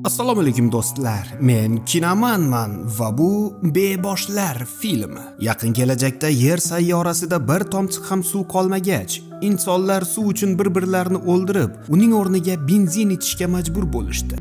Assalomu alaykum do'stlar. Men Kinomanman va bu Beboshlar filmi. Yaqin kelajakda Yer sayyorasida bir tomchi ham suv qolmagach, insonlar suv uchun bir-birlarini o'ldirib, uning o'rniga benzin ichishga majbur bo'lishdi.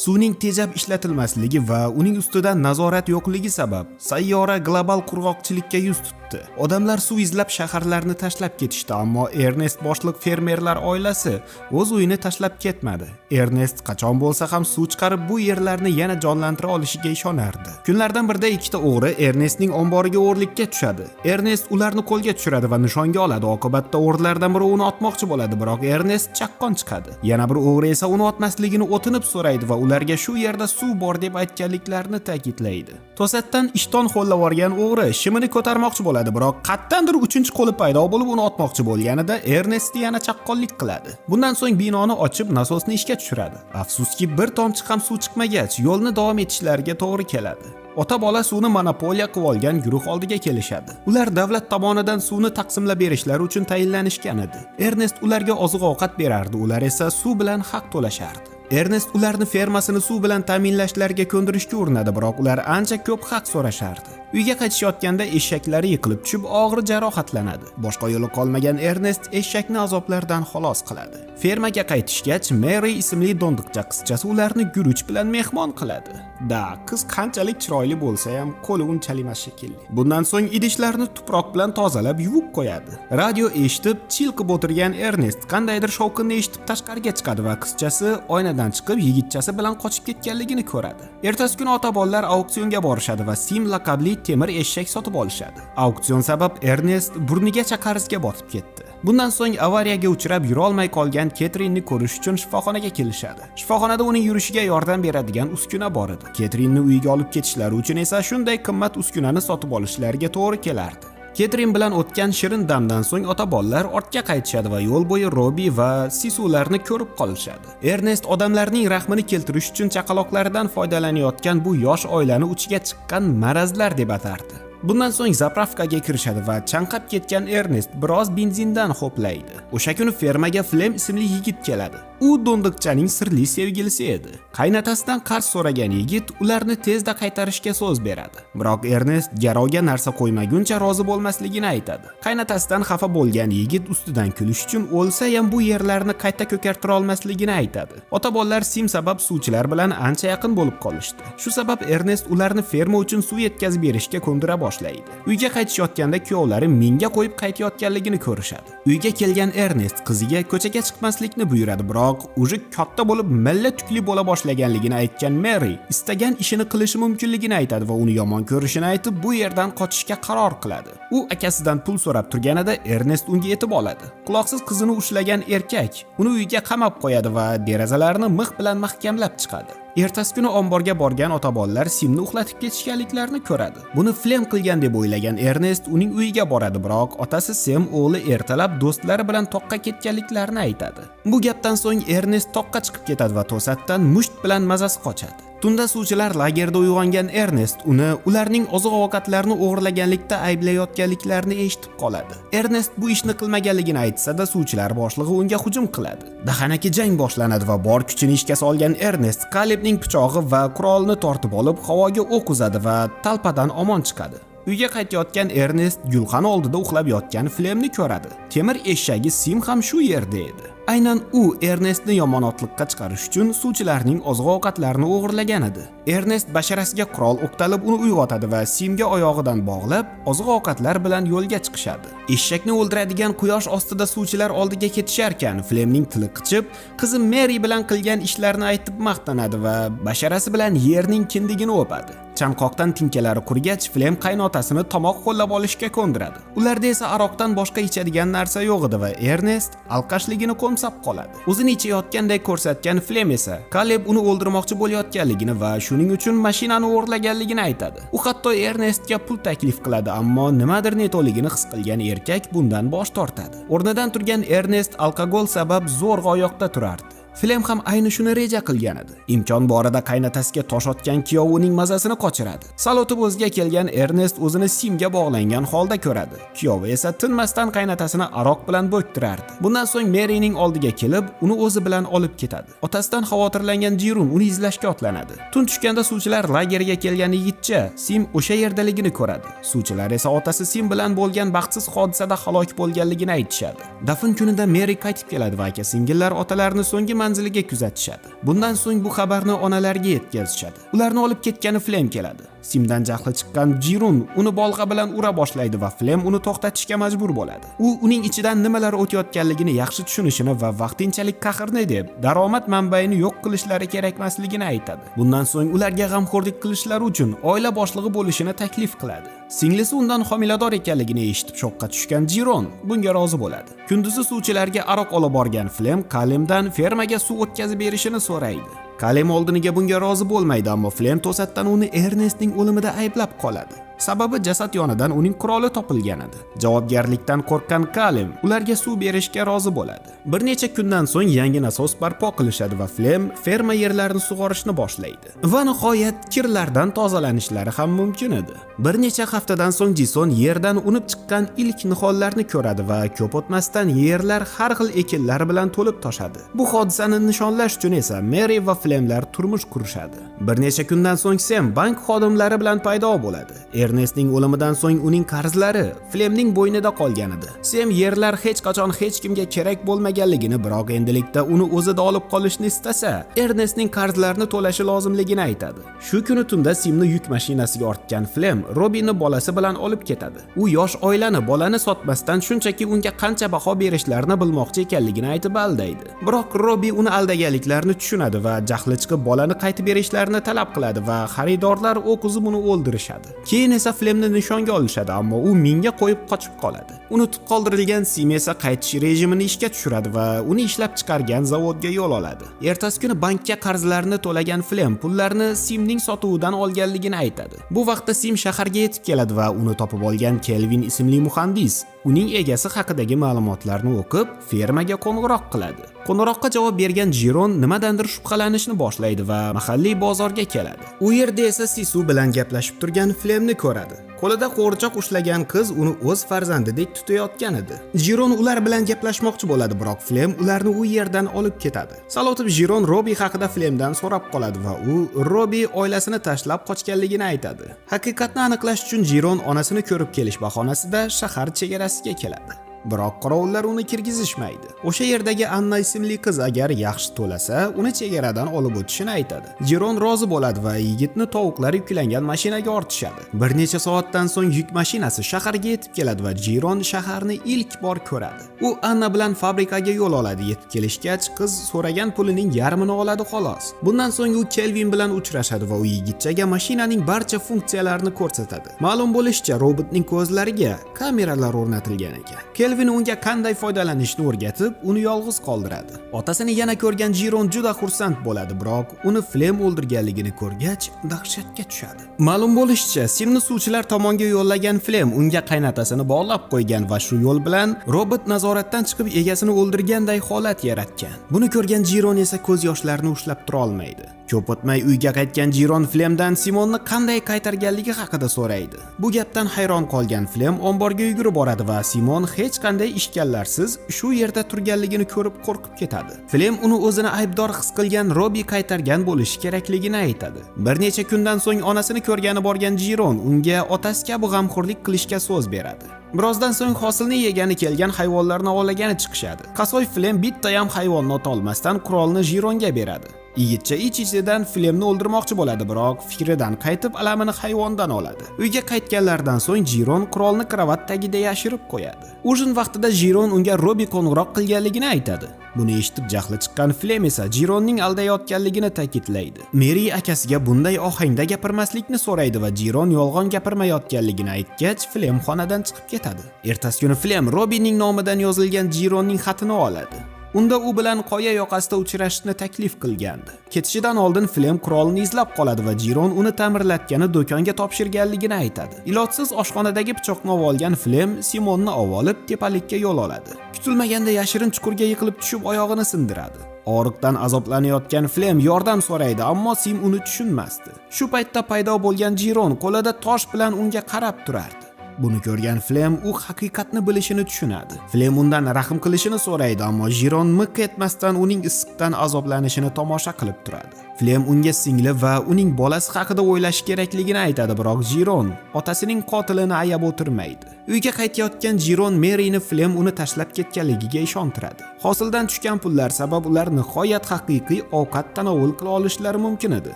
Suvning tejab ishlatilmasligi va uning ustidan nazorat yo'qligi sabab sayyora global qurg'oqchilikka yuz tutdi. Odamlar suv izlab shaharlarni tashlab ketishdi, ammo Ernest boshliq fermerlar oilasi o'z uyini tashlab ketmadi. Ernest qachon bo'lsa ham suv chiqarib bu yerlarni yana jonlantira olishiga ishonardi. Kunlardan birida ikkita o'g'ri Ernestning omboriga o'g'irlikka tushadi. Ernest ularni qo'lga tushiradi va nishonga oladi. Oqibatda o'g'rilardan biri uni otmoqchi bo'ladi, biroq Ernest chaqqon chiqadi. Yana bir o'g'ri esa uni otmasligini o'tinib so'raydi va ularga shu yerda suv bor deb aytganliklarini ta'kidlaydi. To'satdan ishton qo'llab olgan o'g'ri shimini ko'tarmoqchi bo'ladi, biroq qattandir uchinchi qo'li paydo bo'lib uni otmoqchi bo'lganida Ernest yana chaqqonlik qiladi. Bundan so'ng binoni ochib nasosni ishga tushiradi. Afsuski bir tomchi ham suv chiqmagach, yo'lni davom etishlariga to'g'ri keladi. Ota-bola suvni monopoliya qilib olgan guruh oldiga kelishadi. Ular davlat tomonidan suvni taqsimlab berishlari uchun tayinlanishgan edi. Ernest ularga oziq-ovqat berardi, ular esa suv bilan haq to'lashardi. Ernest ularni fermasini suv bilan ta'minlashlariga ko'ndirishga urinadi, biroq ular ancha ko'p haq so'rashardi. Uyga qaytishayotganda eshaklari yiqilib tushib, og'ir jarohatlanadi. Boshqa yo'li qolmagan Ernest eshakni azoblardan xalos qiladi. Fermaga qaytishgach, Mary ismli do'ndiqcha qizchasi ularni guruch bilan mehmon qiladi. Da, qiz qanchalik chiroyli bo'lsa ham, qo'li unchalik emas shekilli. Bundan so'ng idishlarni tuproq bilan tozalab yuvib qo'yadi. Radio eshitib, chilqib o'tirgan Ernest qandaydir shovqinni eshitib tashqariga chiqadi va qizchasi oynadan chiqib yigitchasi bilan qochib ketganligini ko'radi. Ertasi kuni ota-bolalar auksionga borishadi va Sim laqabli temir eshak sotib olishadi. Auksion sabab Ernest burnigacha qarzga botib ketdi. Bundan so'ng avariyaga uchrab yura olmay qolgan Ketrinni ko'rish uchun shifoxonaga kelishadi. Shifoxonada uning yurishiga yordam beradigan uskuna bor edi. Ketrinni uyiga olib ketishlari uchun esa shunday qimmat uskunani sotib olishlariga to'g'ri kelardi. Ketrin bilan o'tgan shirin damdan so'ng ota-bolalar ortga qaytishadi va yo'l bo'yi Robi va Sisularni ko'rib qolishadi. Ernest odamlarning rahmini keltirish uchun chaqaloqlardan foydalanayotgan bu yosh oilani uchiga chiqqan marazlar deb atardi. Bundan so'ng zapravkaga kirishadi va chanqab ketgan Ernest biroz benzindan ho'playdi. O'sha kuni fermaga Flem ismli yigit keladi. U do'ndiqchaning sirli sevgilisi edi. Qaynotasidan qarz so'ragan yigit ularni tezda qaytarishga so'z beradi. Biroq Ernest garovga narsa qo'ymaguncha rozi bo'lmasligini aytadi. Qaynotasidan xafa bo'lgan yigit ustidan kulish uchun o'lsa ham bu yerlarni qayta ko'kartira olmasligini aytadi. Ota-bolalar Sim sabab suvchilar bilan ancha yaqin bo'lib qolishdi. Shu sabab Ernest ularni ferma uchun suv yetkazib berishga ko'ndira boshlaydi. Uyga qaytishayotganda kuyovlari minga qo'yib qaytayotganligini ko'rishadi. Uyga kelgan Ernest qiziga ko'chaga chiqmaslikni buyuradi, biroq uji katta bo'lib malla tukli bo'la boshlaganligini aytgan Mary istagan ishini qilishi mumkinligini aytadi va uni yomon ko'rishini aytib, bu yerdan qochishga qaror qiladi. U akasidan pul so'rab turganida Ernest unga yetib oladi. Quloqsiz qizini ushlagan erkak uni uyga qamab qo'yadi va derazalarni mix bilan mahkamlab chiqadi. Ertasi kuni omborga borgan ota-bolalar Simni uxlatib ketishganliklarini ko'radi. Buni Flem qilgan deb o'ylagan Ernest uning uyiga boradi, biroq otasi Sim o'g'li ertalab do'stlari bilan toqqa ketganliklarini aytadi. Bu gapdan so'ng Ernest toqqa chiqib ketadi va to'satdan musht bilan mazasi qochadi. Tunda suvchilar lagerda uyg'ongan Ernest uni ularning oziq-ovqatlarini o'g'irlaganlikda ayblayotganliklarini eshitib qoladi. Ernest bu ishni qilmaganligini aytsa-da, suvchilar boshlig'i unga hujum qiladi. Dahanaki jang boshlanadi va bor kuchini ishga solgan Ernest Kalebning pichog'i va qurolni tortib olib havoga o'q uzadi va talpadan omon chiqadi. Uyga qaytayotgan Ernest gulxan oldida uxlab yotgan Flemni ko'radi. Temir eshagi Sim ham shu yerda edi. Aynan u Ernestni yomonotlikqa chiqarish uchun suvchilarning oziq-ovqatlarini o'g'irlagan edi. Ernest basharasiga qurol o'qtalib uni uyg'otadi va Simga oyog'idan bog'lab, oziq-ovqatlar bilan yo'lga chiqishadi. Eshakni o'ldiradigan quyosh ostida suvchilar oldiga ketisharkan, Flemning tili qichib, qizi Mary bilan qilgan ishlarini aytib maqtanadi va basharasi bilan yerning kindigini o'padi. Chanqoqdan tinkalari qurgach, Flem qaynotasini tomoq qo'llab olishga ko'ndiradi. Ularda esa aroqdan boshqa ichadigan narsa yo'q edi va Ernest alqashligini qo'msab qoladi. O'zini ichayotgandek ko'rsatgan Flem esa Kaleb uni o'ldirmoqchi bo'layotganligini va shuning uchun mashinani o'g'irlaganligini aytadi. U hatto Ernestga pul taklif qiladi, ammo nimadir netoligini his qilgan erkak bundan bosh tortadi. O'rnidan turgan Ernest alkogol sabab zo'rg'a oyoqda turardi. Flem ham ayni shuni reja qilgan edi. Imkon borida qaynotasiga tosh otgan kuyov uning mazasini qochiradi. Sal o'tib o'ziga kelgan Ernest o'zini Simga bog'langan holda ko'radi. Kuyovi esa tinmasdan qaynotasini aroq bilan bo'ktirardi. Bundan so'ng Mary'ning oldiga kelib, uni o'zi bilan olib ketadi. Otasidan xavotirlangan Jiron uni izlashga otlanadi. Tun tushganda suvchilar lageriga kelgan yigitcha Sim o'sha yerdaligini ko'radi. Suvchilar esa otasi Sim bilan bo'lgan baxtsiz hodisada halok bo'lganligini aytishadi. Dafn kunida Mary qaytib keladi va aka-singillar otalarini so'nggi manziliga kuzatishadi. Bundan so'ng bu xabarni onalariga yetkazishadi. Ularni olib ketgani Flem keladi. Simdan jahli chiqqan Jiron uni bolg'a bilan ura boshlaydi va Flem uni to'xtatishga majbur bo'ladi. U uning ichidan nimalar o'tayotganligini yaxshi tushunishini va vaqtinchalik qahrni deb daromad manbaini yo'q qilishlari kerakmasligini aytadi. Bundan so'ng ularga g'amxo'rlik qilishlari uchun oila boshlig'i bo'lishini taklif qiladi. Singlisi undan homilador ekanligini eshitib shokka tushgan Jiron bunga rozi bo'ladi. Kunduzi suvchilarga aroq olib borgan Flem Kalemdan fermaga suv o'tkazib berishini so'raydi. Kalem oldiniga bunga rozi bo'lmaydi, ammo Flem to'satdan uni Ernestning o'limida ayblab qoladi. Sababi jasad yonidan uning quroli topilgan edi. Javobgarlikdan qo'rqqan Kalem ularga suv berishga rozi bo'ladi. Bir necha kundan so'ng yangi nasos barpo qilishadi va Flem ferma yerlarini sug'orishni boshlaydi. Va nihoyat kirlardan tozalanishlari ham mumkin edi. Bir necha haftadan so'ng Jison yerdan unib chiqqan ilk nihollarni ko'radi va ko'p o'tmasdan yerlar har xil ekinlar bilan to'lib toshadi. Bu hodisani nishonlash uchun esa Mary va Flemlar turmush qurishadi. Bir necha kundan so'ng Sam bank xodimlari bilan paydo bo'ladi. Ernestning o'limidan so'ng uning qarzlari Flemning bo'ynida qolgan edi. Sam yerlar hech qachon hech kimga kerak bo'lmaganligini, biroq endilikda uni o'zida olib qolishni istasa, Ernestning qarzlarini to'lashi lozimligini aytadi. Shu kuni tunda Simni yuk mashinasiga ortgan Flem Robinni bolasi bilan olib ketadi. U yosh oilani bolani sotmasdan shunchaki unga qancha baho berishlarini bilmoqchi ekanligini aytib aldaydi. Biroq Robi uni aldaganliklarini tushunadi va jahli chiqib bolani qaytib berishlarini talab qiladi va xaridorlar o'q uzib uni o'ldirishadi. Keyin esa Flemni nishonga olishadi, ammo u minga qo'yib qochib qoladi. Unutib qoldirilgan Sim esa qaytish rejimini ishga tushiradi va uni ishlab chiqargan zavodga yo'l oladi. Ertasi kuni bankka qarzlarini to'lagan Flem pullarni Simning sotuvidan olganligini aytadi. Bu vaqtda Sim shaharga yetib keladi va uni topib olgan Kelvin ismli muhandis uning egasi haqidagi ma'lumotlarni o'qib, fermaga qo'ng'iroq qiladi. Qo'ng'iroqqa javob bergan Jiron nimadandir shubhalanishni boshlaydi va mahalliy bozorga keladi. U yerda esa Sisu bilan gaplashib turgan Flemni ko'radi. Qo'lida qo'rchoq ushlagan qiz uni o'z farzandidek tutayotgan edi. Jiron ular bilan gaplashmoqchi bo'ladi, biroq Flem ularni u yerdan olib ketadi. Sal o'tib Jiron Robi haqida Flemdan so'rab qoladi va u Robi oilasini tashlab qochganligini aytadi. Haqiqatni aniqlash uchun Jiron onasini ko'rib kelish bahonasida shahar chegarasiga keladi. Biroq qorovullar uni kirgizishmaydi. O'sha yerdagi Anna ismli qiz agar yaxshi to'lasa, uni chegaradan olib o'tishini aytadi. Jiron rozi bo'ladi va yigitni tovuqlar yuklangan mashinaga ortishadi. Bir necha soatdan so'ng yuk mashinasi shaharga yetib keladi va Jiron shaharni ilk bor ko'radi. U Anna bilan fabrikaga yo'l oladi. Yetib kelishgach, qiz so'ragan pulining yarmini oladi xolos. Bundan so'ng u Kelvin bilan uchrashadi va u yigitchaga mashinaning barcha funksiyalarini ko'rsatadi. Ma'lum bo'lishicha, robotning ko'zlariga kameralar o'rnatilgan ekan. Kelvin unga qanday foydalanishni o'rgatib, uni yolg'iz qoldiradi. Otasini yana ko'rgan Jiron juda xursand bo'ladi, biroq uni Flem o'ldirganligini ko'rgach, dahshatga tushadi. Ma'lum bo'lishicha, Simni suvchilar tomonga yo'llagan Flem unga qaynotasini bog'lab qo'ygan va shu yo'l bilan robot nazoratdan chiqib egasini o'ldirganday holat yaratgan. Buni ko'rgan Jiron esa ko'z yoshlarini ushlab tura olmaydi. Ko'p o'tmay uyga qaytgan Jiron Flemdan Simonni qanday qaytarganligi haqida so'raydi. Bu gapdan hayron qolgan Flem omborga yugurib boradi va Simon hech qanday ishkallarsiz shu yerda turganligini ko'rib qo'rqib ketadi. Flem uni o'zini aybdor his qilgan Robi qaytargan bo'lishi kerakligini aytadi. Bir necha kundan so'ng onasini ko'rgani borgan Jiron unga otasi kabi g'amxo'rlik qilishga so'z beradi. Birozdan so'ng hosilni yegani kelgan hayvonlarni ovlagani chiqishadi. Qasoy Flem bitta ham hayvonni otolmasdan qurolni Jironga beradi. Yigitcha ich-ichidan Flemni o'ldirmoqchi bo'ladi, biroq fikridan qaytib alamini hayvondan oladi. Uyga qaytganlardan so'ng Jiron qurolni kravat tagida yashirib qo'yadi. O'shin vaqtida Jiron unga Robi qo'ng'iroq qilganligini aytadi. Buni eshitib jahli chiqqan Flem esa Jironning aldayotganligini ta'kidlaydi. Mary akasiga bunday ohangda gapirmaslikni so'raydi va Jiron yolg'on gapirmayotganligini aytgach, Flem xonadan chiqib ketadi. Ertasi kuni Flem Robining nomidan yozilgan Jironning xatini oladi. Unda u bilan qoya yoqasida uchrashishni taklif qilgandi. Ketishidan oldin Flem qurolni izlab qoladi va Jiron uni ta'mirlatgani do'konga topshirganligini aytadi. Ilojsiz oshxonadagi pichoqni olgan Flem Simonni olib tepalikka yo'l oladi. Kutilmaganda yashirin chuqurga yiqilib tushib oyog'ini sindiradi. Og'riqdan azoblanayotgan Flem yordam so'raydi, ammo Sim uni tushunmasdi. Shu paytda paydo bo'lgan Jiron qo'lida tosh bilan unga qarab turardi. Buni ko'rgan Flem u haqiqatni bilishini tushunadi. Flem undan rahm qilishini so'raydi, ammo Jiron miq etmasdan uning issiqdan azoblanishini tomosha qilib turadi. Flem unga singli va uning bolasi haqida o'ylash kerakligini aytadi, biroq Jiron otasining qotilini ayab o'tirmaydi. Uyga qaytayotgan Jiron Merini Flem uni tashlab ketganligiga ishontiradi. Hosildan tushgan pullar sabab ular nihoyat haqiqiy ovqat tanovul qila olishlari mumkin edi.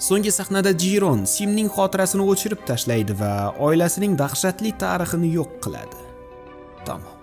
So'nggi sahnada Jiron Simning xotirasini o'chirib tashlaydi va oilasining dahshatli tarixini yo'q qiladi. Tamom.